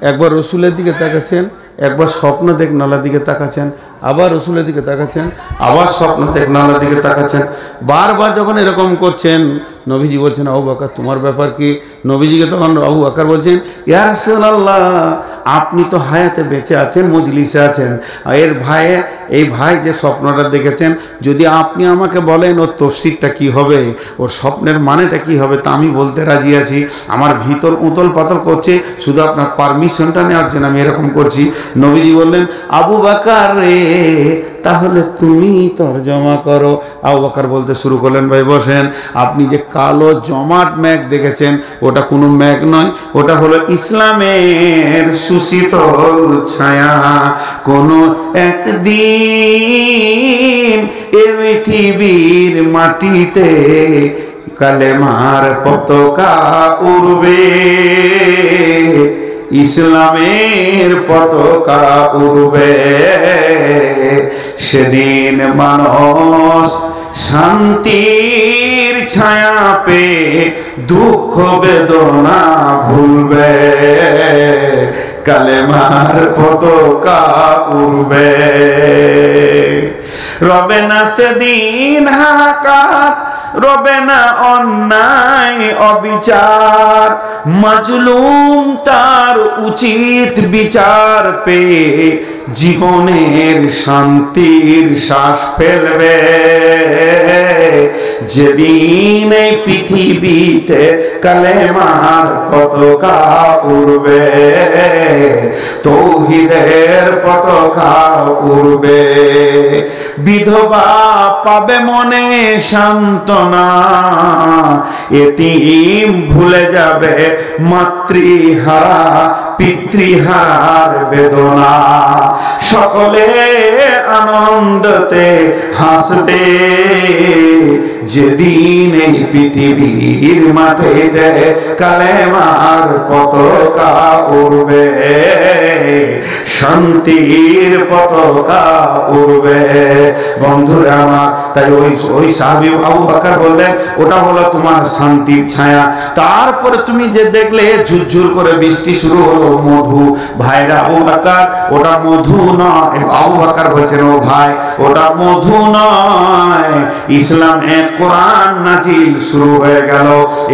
একবার রসুলের দিকে তাকাচ্ছেন, একবার স্বপ্ন দেখনালার দিকে তাকাচ্ছেন, আবার রসুলের দিকে তাকাচ্ছেন, আবার স্বপ্ন দেখনালার দিকে তাকাচ্ছেন। বারবার যখন এরকম করছেন, নবীজি বলছেন, আবু বকর তোমার ব্যাপার কি? নবীজিকে তখন আবু বকর বলছেন, ইয়া রাসূলুল্লাহ, আপনি তো হায়াতে বেঁচে আছেন, মজলিসে আছেন, এই ভাই যে স্বপ্নটা দেখেছেন, যদি আপনি আমাকে বলেন ওর তফসিরটা কি হবে, ওর স্বপ্নের মানেটা কি হবে, তা আমি বলতে রাজি আছি। আমার ভিতর উতল পাতল করছে, শুধু আপনার পারমিশনটা নেওয়ার জন্য আমি এরকম করছি। নবীজি বললেন, আবু বকর রে, তাহলে তুমি তরজমা করো। আবু বকর বলতে শুরু করলেন, ভাই বসেন। আপনি যে কালো জমাট মেঘ দেখেছেন, ওটা কোনো মেঘ নয়, ওটা হলো ইসলামের সুশীতল ছায়া। কোনো একদিন এ পৃথিবীর মাটিতে কালেমার পতাকা উড়বে, ইসলামের পতাকা উড়বে। সেদিন মানুষ শান্তির ছায়া পেয়ে দুঃখ বেদনা ভুলবে, কালেমার পতাকা উড়বে। রবে না সেদিন হাকাত, রবে না অন্যায় অবিচার, মাজলুম তার উচিত বিচার পেয়ে জীবনের শান্তির শ্বাস ফেলবে। যেদিন এই পৃথিবীতে কালেমার পতাকা উড়বে, তৌহিদের পতাকা উড়বে। বিধবা পাবে মনে সান্ত্বনা, এতিম ভুলে যাবে মাতৃহারা পিতৃহার বেদনা। সকলে আনন্দতে হাসবে, যেদিন এই পৃথিবীর মাটিতে কালেমার পতাকা উড়বে, শান্তির পতাকা উড়বে। বন্ধুরা আমার, তাই ওই সাহাবী আবু বকর বললেন, ওটা হলো তোমার শান্তির ছায়া। তারপরে তুমি যে দেখলে ঝুরঝুর করে বৃষ্টি শুরু হলো, মধু। ভাইরা আবু বকর, ওটা মধু নয়। আবু বকর বলছেন, ও ভাই, ওটা মধু নয়, ইসলামে কোরআন নাজিল শুরু হয়ে গেল।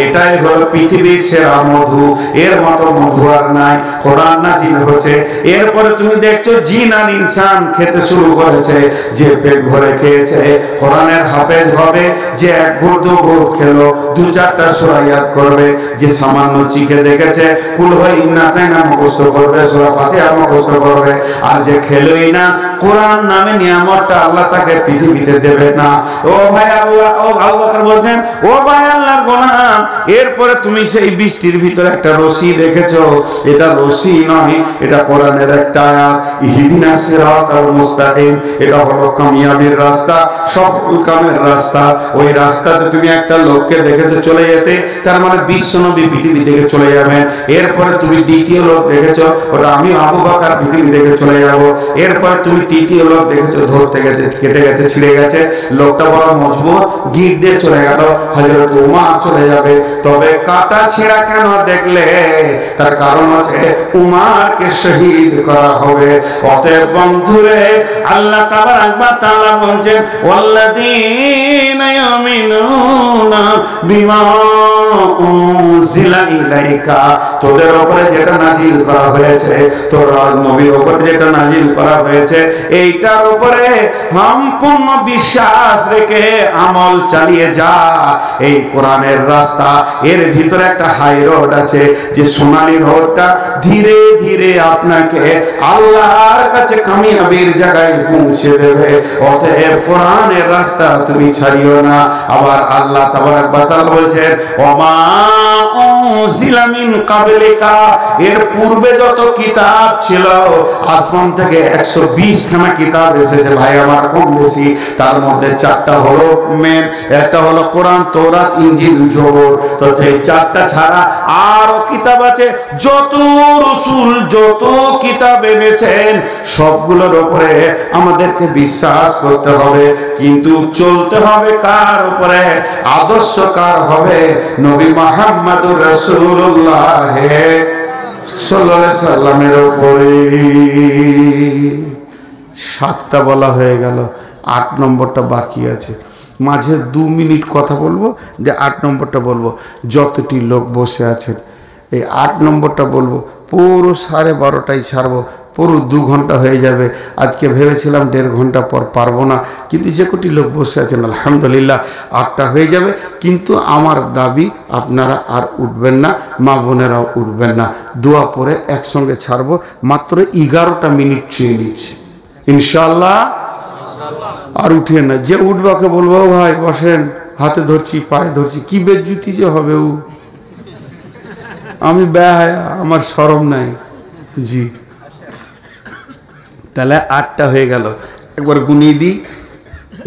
এটাই হলো পৃথিবীর সেরা মধু, এর মতো মধু আর নাই। কোরআন নাজিল হচ্ছে, এরপরে তুমি দেখছো জিন আর ইনসান খেতে শুরু করেছে। যে পেট ভরে খেয়েছে কোরআনের হাফেজ হবে, যে এক ঘুর দু ঘুর খেলো, দু চারটা সূরা ইয়াদ করবে, যে সামান্য চিখে দেখেছে কুল হয় ইন্নাতাইনা মুখস্থ করবে, সূরা ফাতিহা মুখস্থ করবে। আর যে খেলোই না, কোরআন নামে নিয়ামতটা আল্লাহ তাকে পৃথিবীতে দেবে না। ও ভাই আল্লাহ, ও আবু বকর বলছেন, ও ভাই আল্লাহর গোলাম, এরপরে তুমি সেই বৃষ্টির ভিতরে একটা রশি দেখেছো, এটা রশি নয়, এটা কোরআনের একটা আয়াত, ইহদিনাস সিরাতাল মুস্তাকিম। এটা হলো কামিয়াবির রাস্তা, সফল কামের রাস্তা। ওই রাস্তাতে তুমি একটা লোককে দেখেছো চলে যেতে, তার মানে বিশ্বনবী পৃথিবী থেকে চলে যাবেন। এরপরে তুমি দ্বিতীয় লোক দেখেছো, ওটা আমি আবু বকর পৃথিবী থেকে চলে যাব। এরপরে তুমি তৃতীয় লোক দেখেছো ধরতে গেছে, কেটে গেছে, ছিঁড়ে গেছে, লোকটা বড় মজবুত, গিট দিয়ে চলে গেল, হযরত উমর চলে যাবে। তবে কাটা ছিঁড়া কেন দেখলে? তার কারণ হচ্ছে উমরকে শহীদ করা হবে। অতএব বন্ধুরে, আল্লাহ তাবারাক ওয়া তাআলা বলেন, ওয়াল্লাযীনা ইয়ামিনুনা বিমা উনজিলা ইলাইকা, তোদের উপরে যেটা নাজিল করা হয়েছে, তোর নবীর উপরে যেটা নাজিল করা হয়েছে, এইটার উপরে সম্পূর্ণ বিশ্বাস রেখে আমল চালিয়ে যা। এই কোরআনের রাস্তা, এর ভিতরে একটা হাই রোড আছে, যে সোনালী রোডটা ধীরে ধীরে আপনাকে আল্লাহর কাছে কামিয়াবির জায়গায় পৌঁছে দেবে। অতএব কোরআনের রাস্তা তুমি ছাড়িও না। আবার আল্লাহ তাবারাক ওয়া তাআলা বলছেন, ওমা উনজিলা মিন ক্বাবলিকা, এর পূর্বে যত কিতাব ছিল, আসমান থেকে 120 খানা কিতাব এসেছে ভাই আমার, কম বেশি। তার মধ্যে 4টা হলো মেন, একটা হলো কোরআন, তৌরাত, ইনজিল, জবুর। তো এই 4টা ছাড়া আরো কিতাব আছে। যত রাসূল যত কিতাব এনেছেন, সবগুলোর উপরে আমাদেরকে বিশ্বাস করতে হবে, কিন্তু চলতে হবে কার উপরে? আদর্শ কার হবে? নবী মুহাম্মদুর রাসূলুল্লাহ সাল্লাল্লাহু আলাইহি সাল্লামের উপরে। 7টা বলা হয়ে গেল, 8 নম্বরটা বাকি আছে। মাঝে 2 মিনিট কথা বলবো, যে 8 নম্বরটা বলবো। যতটি লোক বসে আছেন, এই 8 নম্বরটা বলবো, পুরো 12:30টায় ছাড়বো, পুরো 2 ঘন্টা হয়ে যাবে। আজকে ভেবেছিলাম 1.5 ঘন্টা পর পারবো না, কিন্তু যে কোটি লোক বসে আছেন আলহামদুলিল্লাহ 8টা হয়ে যাবে। কিন্তু আমার দাবি, আপনারা আর উঠবেন না, মা বোনেরাও উঠবেন না, দোয়া পরে একসঙ্গে ছাড়বো। মাত্র 11টা মিনিট চেয়ে নিচ্ছে ইনশাআল্লাহ। আর উঠিয়ে না, যে উঠবাকে বলবো ভাই বসেন, হাতে ধরছি, পায়ে ধরছি, কি বেজ্জতি যে হবে। ও আমি বেহায়া, আমার শরম নাই জি। তাহলে 8টা হয়ে গেল। একবার গুনিয়ে দিই,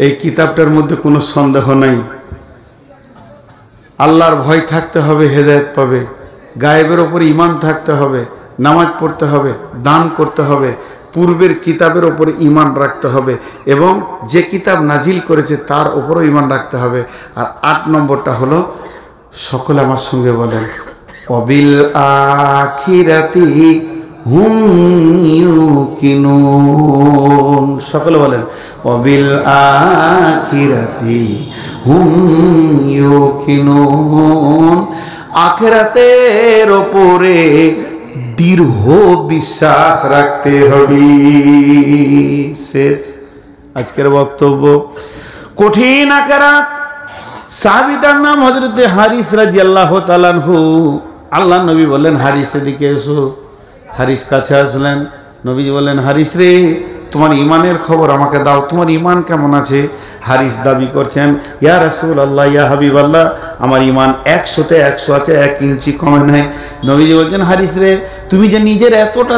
এই কিতাবটার মধ্যে কোনো সন্দেহ নাই। আল্লাহর ভয় থাকতে হবে, হেদায়েত পাবে। গায়েবের ওপর ঈমান থাকতে হবে, নামাজ পড়তে হবে, দান করতে হবে, পূর্বের কিতাবের ওপর ঈমান রাখতে হবে, এবং যে কিতাব নাজিল করেছে তার ওপরও ঈমান রাখতে হবে। আর 8 নম্বরটা হলো, সকলে আমার সঙ্গে বলেন, অবিল আখিরাতি হুম ইউকিনুন। সকলে বলেন, অবিল আখিরাতি হুম ইউকিনুন। আখিরাতের ওপরে দৃঢ় বিশ্বাস রাখতে হবে। শেষ আজকের বক্তব্য। কঠিন আখিরাত। সাহাবীটার নাম হযরত হারিস রাদিয়াল্লাহু তাআলা আনহু। আল্লাহ নবী বললেন, হারিস এদিকে এসো। হারিস কাছে আসলেন। নবী বললেন, হারিস রে, তোমার ঈমানের খবর আমাকে দাও, তোমার ঈমান কেমন আছে? হারিস দাবি করছেন, ইয়া রাসূলুল্লাহ, ইয়া হাবিবাল্লাহ, আমার ঈমান 100-তে 100 আছে, 1 ইঞ্চি কমে নাই। নবীজি বলছেন, হারিস রে, তুমি যে নিজের এতটা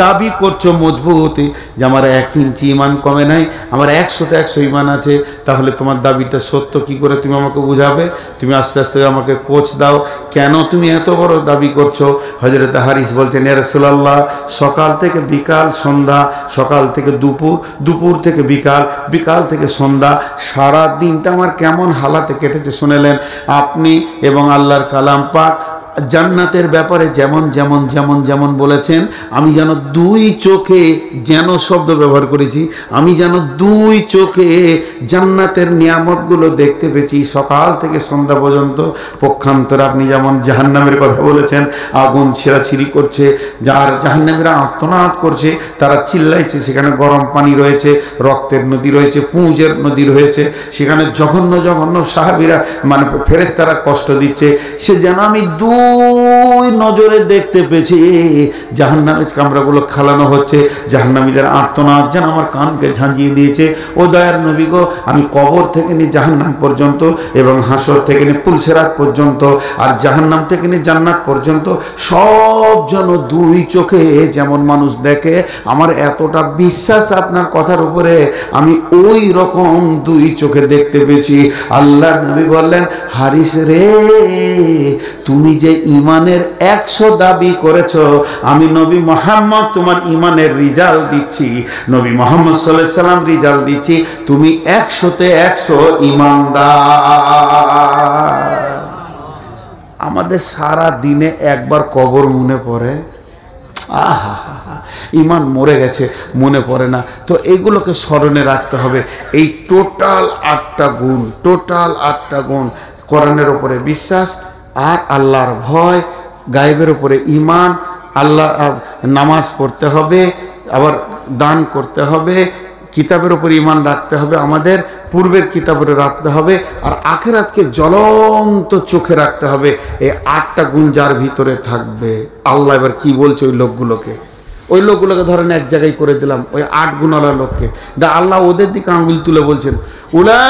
দাবি করছো মজবুত, যে আমার 1 ইঞ্চি ঈমান কমে নাই, আমার 100-তে 100 ঈমান আছে, তাহলে তোমার দাবিটা সত্য কি করে তুমি আমাকে বুঝাবে? তুমি আস্তে আস্তে আমাকে কোচ দাও, কেন তুমি এত বড় দাবি করছো? হযরত হারিস বলছেন, ইয়া রাসূলুল্লাহ, সকাল থেকে বিকাল সন্ধ্যা, সকাল থেকে দুপুর, দুপুর থেকে বিকাল, বিকাল থেকে সন্ধ্যা, সারা দিনটা আমার কেমন হালাতে কেটেছে শুনেলেন আপনি এবং আল্লাহর কালাম পাক। জান্নাতের ব্যাপারে যেমন যেমন যেমন যেমন বলেছেন, আমি যেন দুই চোখে, যেন শব্দ ব্যবহার করেছি, আমি যেন দুই চোখে জান্নাতের নিয়ামতগুলো দেখতে পেয়েছি সকাল থেকে সন্ধ্যা পর্যন্ত। পক্ষান্তরে আপনি যেমন জাহান্নামের কথা বলেছেন, আগুন ছিঁড়াছিঁড়ি করছে, যার জাহান্নামীরা আর্তনাদ করছে, তারা চিল্লাইছে, সেখানে গরম পানি রয়েছে, রক্তের নদী রয়েছে, পুঁজের নদী রয়েছে, সেখানে জঘন্য জঘন্য সাহাবীরা মানে ফেরেশতারা কষ্ট দিচ্ছে। সে যেন আমি দুই নজরে দেখতে পেয়েছি জাহান্নামের কামরাগুলো খালানো হচ্ছে, জাহান্নামীদের আর্তনাদ যেন আমার কানকে ঝাঁঝিয়ে দিয়েছে। ও দয়ার নবী গো, আমি কবর থেকে নিয়ে জাহান্নাম পর্যন্ত এবং হাসর থেকে নিয়ে পুলসেরাত পর্যন্ত আর জাহান্নাম থেকে নিয়ে জান্নাত পর্যন্ত সব যেন দুই চোখে যেমন মানুষ দেখে, আমার এতটা বিশ্বাস আপনার কথার উপরে, আমি ওই রকম দুই চোখে দেখতে পেয়েছি। আল্লাহ নবী বললেন, হারিস রে, তুমি যে ইমানের 100 দাবি করেছো, আমি নবী মুহাম্মদ তোমার ইমানের রিজাল্ট দিচ্ছি, নবী মুহাম্মদ সাল্লাল্লাহু আলাইহি সাল্লাম রিজাল্ট দিচ্ছি, তুমি 100-তে 100 ইমানদার। আমাদের সারা দিনে একবার কবর মনে পড়ে, আহা ইমান মরে গেছে, মনে পড়ে না। তো এইগুলোকে স্মরণে রাখতে হবে। এই টোটাল 8টা গুণ, টোটাল 8টা গুণ, কোরআনের উপরে বিশ্বাস, আর আল্লাহর ভয়, গায়েবের উপরে ঈমান, আল্লাহ নামাজ পড়তে হবে, আবার দান করতে হবে, কিতাবের উপর ঈমান রাখতে হবে, আমাদের পূর্বের কিতাবের রাখতে হবে, আর আখিরাতকে জ্বলন্ত চোখে রাখতে হবে। এই 8টা গুণ যার ভিতরে থাকবে, আল্লাহ এবার কি বলছে ওই লোকগুলোকে, ওই লোকগুলোকে ধরেন এক জায়গায় করে দিলাম, ওই 8 গুণওয়ালা লোককে, দা আল্লাহ ওদের দিকে আঙ্গুল তুলে বলছেন, উলাইকা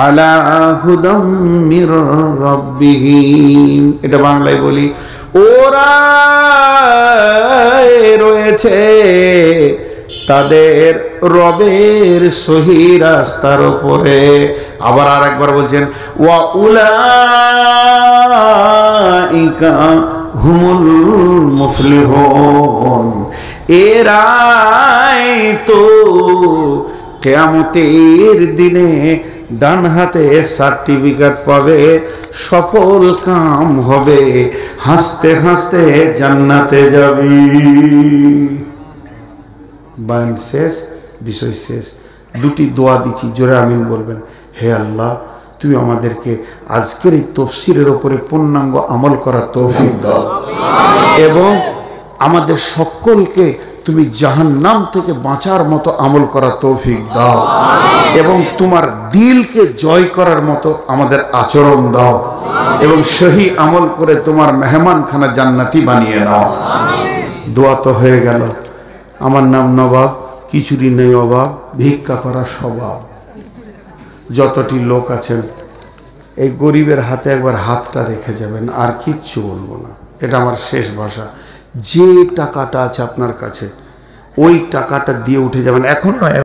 আলা হুদাম মির রাব্বিহিম। এটা বাংলায় বলি, ওরা রয়েছে তাদের রবের সহি রাস্তার উপরে। আবার আর একবার বলছেন, ওয়া উলাইকা হুমুল মুফলিহুন, এরাই তো কিয়ামতের দিনে ডান হাতে সার্টিফিকেট পাবে, সফল কাম হবে, হাসতে হাসতে জান্নাতে যাবি। বায়ান শেষ, বিষয় শেষ। দুটি দোয়া দিচ্ছি, জোরে আমিন বলবেন। হে আল্লাহ, তুমি আমাদেরকে আজকের এই তাফসীরের উপরে পূর্ণাঙ্গ আমল করার তৌফিক দাও, এবং আমাদের সকলকে তুমি জাহান্নাম থেকে বাঁচার মতো আমল করার তৌফিক দাও, এবং তোমার দিলকে জয় করার মতো আমাদের আচরণ দাও, এবং সহি আমল করে তোমার মেহমানখানা জান্নাতি বানিয়ে নাও। দোয়া তো হয়ে গেল। আমার নাম নবাব, কিছুরই নেই অভাব, ভিক্ষা করার স্বভাব। যতটি লোক আছেন, এই গরিবের হাতে একবার হাতটা রেখে যাবেন, আর কিচ্ছু বলবো না, এটা আমার শেষ ভাষা। যে টাকাটা আছে আপনার কাছে, ওই টাকাটা দিয়ে উঠে যাবেন, এখন নয়।